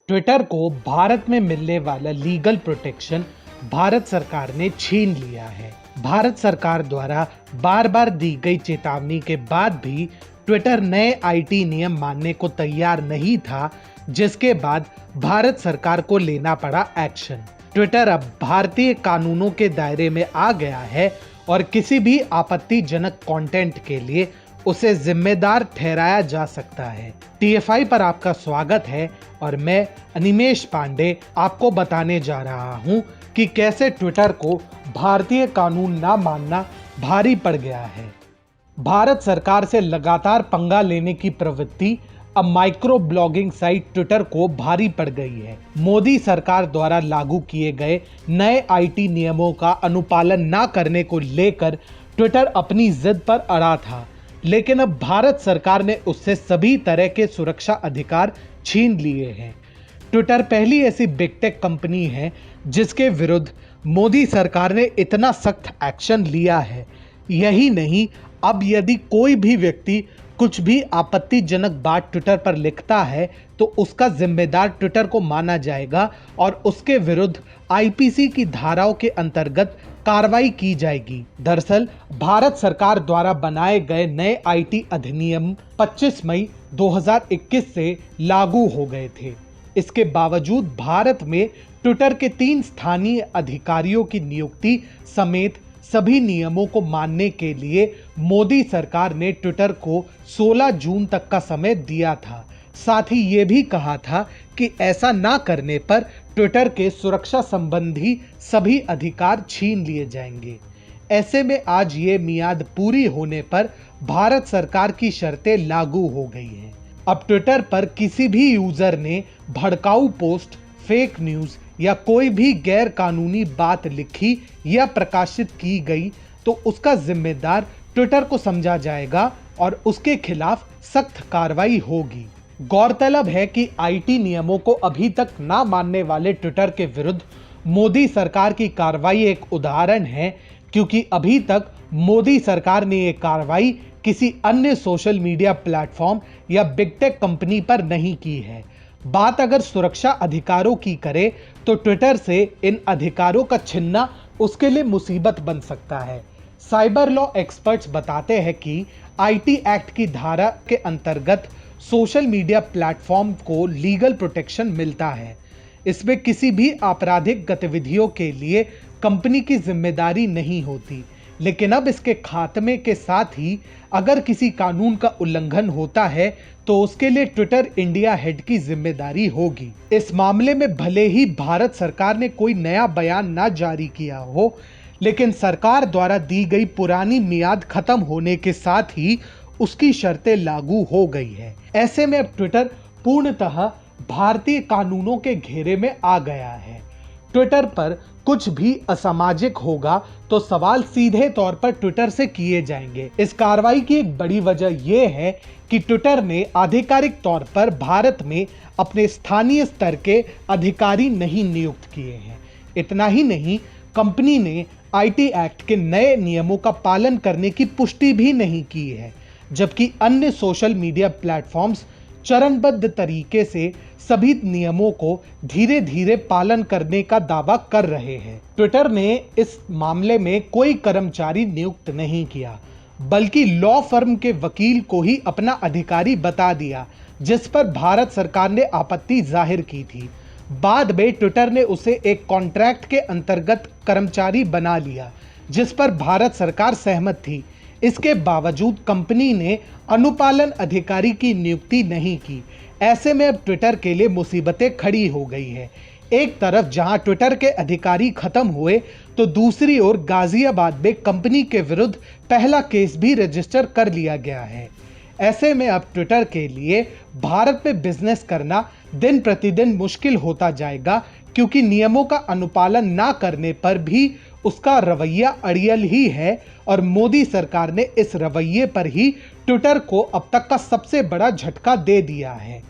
Twitter को भारत में मिलने वाला लीगल प्रोटेक्शन भारत सरकार ने छीन लिया है। भारत सरकार द्वारा बार बार दी गई चेतावनी के बाद भी ट्विटर नए आईटी नियम मानने को तैयार नहीं था, जिसके बाद भारत सरकार को लेना पड़ा एक्शन। ट्विटर अब भारतीय कानूनों के दायरे में आ गया है और किसी भी आपत्तिजनक कंटेंट के लिए उसे जिम्मेदार ठहराया जा सकता है। TFI पर आपका स्वागत है और मैं अनिमेश पांडे आपको बताने जा रहा हूं कि कैसे ट्विटर को भारतीय कानून ना मानना भारी पड़ गया है। भारत सरकार से लगातार पंगा लेने की प्रवृत्ति अब माइक्रो ब्लॉगिंग साइट ट्विटर को भारी पड़ गई है। मोदी सरकार द्वारा लागू किए गए नए आईटी नियमों का अनुपालन ना करने को लेकर ट्विटर अपनी जिद पर अड़ा था, लेकिन अब भारत सरकार ने उससे सभी तरह के सुरक्षा अधिकार छीन लिए हैं। ट्विटर पहली ऐसी बिग टेक कंपनी है जिसके विरुद्ध मोदी सरकार ने इतना सख्त एक्शन लिया है। यही नहीं, अब यदि कोई भी व्यक्ति कुछ भी आपत्तिजनक बात ट्विटर पर लिखता है तो उसका जिम्मेदार ट्विटर को माना जाएगा और उसके विरुद्ध आईपीसी की धाराओं के अंतर्गत कार्रवाई की जाएगी। दरअसल भारत सरकार द्वारा बनाए गए नए आईटी अधिनियम 25 मई 2021 से लागू हो गए थे। इसके बावजूद भारत में ट्विटर के 3 स्थानीय अधिकारियों की नियुक्ति समेत सभी नियमों को मानने के लिए मोदी सरकार ने ट्विटर को 16 जून तक का समय दिया था। साथ ही ये भी कहा था कि ऐसा ना करने पर ट्विटर के सुरक्षा संबंधी सभी अधिकार छीन लिए जाएंगे। ऐसे में आज ये मियाद पूरी होने पर भारत सरकार की शर्तें लागू हो गई हैं। अब ट्विटर पर किसी भी यूजर ने भड़काऊ पोस्ट, फेक न्यूज या कोई भी गैर कानूनी बात लिखी या प्रकाशित की गई तो उसका जिम्मेदार ट्विटर को समझा जाएगा और उसके खिलाफ सख्त कार्रवाई होगी। गौरतलब है कि आईटी नियमों को अभी तक ना मानने वाले ट्विटर के विरुद्ध मोदी सरकार की कार्रवाई एक उदाहरण है, क्योंकि अभी तक मोदी सरकार ने ये कार्रवाई किसी अन्य सोशल मीडिया प्लेटफॉर्म या बिग टेक कंपनी पर नहीं की है। बात अगर सुरक्षा अधिकारों की करे तो ट्विटर से इन अधिकारों का छीनना उसके लिए मुसीबत बन सकता है। साइबर लॉ एक्सपर्ट्स बताते हैं कि आईटी एक्ट की धारा के अंतर्गत सोशल मीडिया प्लेटफॉर्म को लीगल प्रोटेक्शन मिलता है। इसमें किसी भी आपराधिक गतिविधियों के लिए कंपनी की जिम्मेदारी नहीं होती, लेकिन अब इसके खात्मे के साथ ही अगर किसी कानून का उल्लंघन होता है तो उसके लिए ट्विटर इंडिया हेड की जिम्मेदारी होगी। इस मामले में भले ही भारत सरकार ने कोई नया बयान ना जारी किया हो, लेकिन सरकार द्वारा दी गई पुरानी मियाद खत्म होने के साथ ही उसकी शर्तें लागू हो गई है। ऐसे में अब ट्विटर पूर्णतः भारतीय कानूनों के घेरे में आ गया है। ट्विटर पर कुछ भी असामाजिक होगा तो सवाल सीधे तौर पर ट्विटर से किए जाएंगे। इस कार्रवाई की एक बड़ी वजह यह है कि ट्विटर ने आधिकारिक तौर पर भारत में अपने स्थानीय स्तर के अधिकारी नहीं नियुक्त किए हैं। इतना ही नहीं, कंपनी ने आईटी एक्ट के नए नियमों का पालन करने की पुष्टि भी नहीं की है, जबकि अन्य सोशल मीडिया प्लेटफॉर्म्स चरणबद्ध तरीके से सभी नियमों को धीरे धीरे पालन करने का दावा कर रहे हैं। ट्विटर ने इस मामले में कोई कर्मचारी नियुक्त नहीं किया, बल्कि लॉ फर्म के वकील को ही अपना अधिकारी बता दिया, जिस पर भारत सरकार ने आपत्ति जाहिर की थी। बाद में ट्विटर ने उसे एक कॉन्ट्रैक्ट के अंतर्गत कर्मचारी बना लिया, जिस पर भारत सरकार सहमत थी। इसके बावजूद कंपनी ने अनुपालन अधिकारी की नियुक्ति नहीं की। ऐसे में अब ट्विटर के लिए मुसीबतें खड़ी हो गई है। एक तरफ जहां ट्विटर के अधिकारी खत्म हुए तो दूसरी ओर गाजियाबाद में कंपनी के विरुद्ध पहला केस भी रजिस्टर कर लिया गया है। ऐसे में अब ट्विटर के लिए भारत में बिजनेस करना दिन प्रतिदिन मुश्किल होता जाएगा, क्योंकि नियमों का अनुपालन ना करने पर भी उसका रवैया अड़ियल ही है और मोदी सरकार ने इस रवैये पर ही ट्विटर को अब तक का सबसे बड़ा झटका दे दिया है।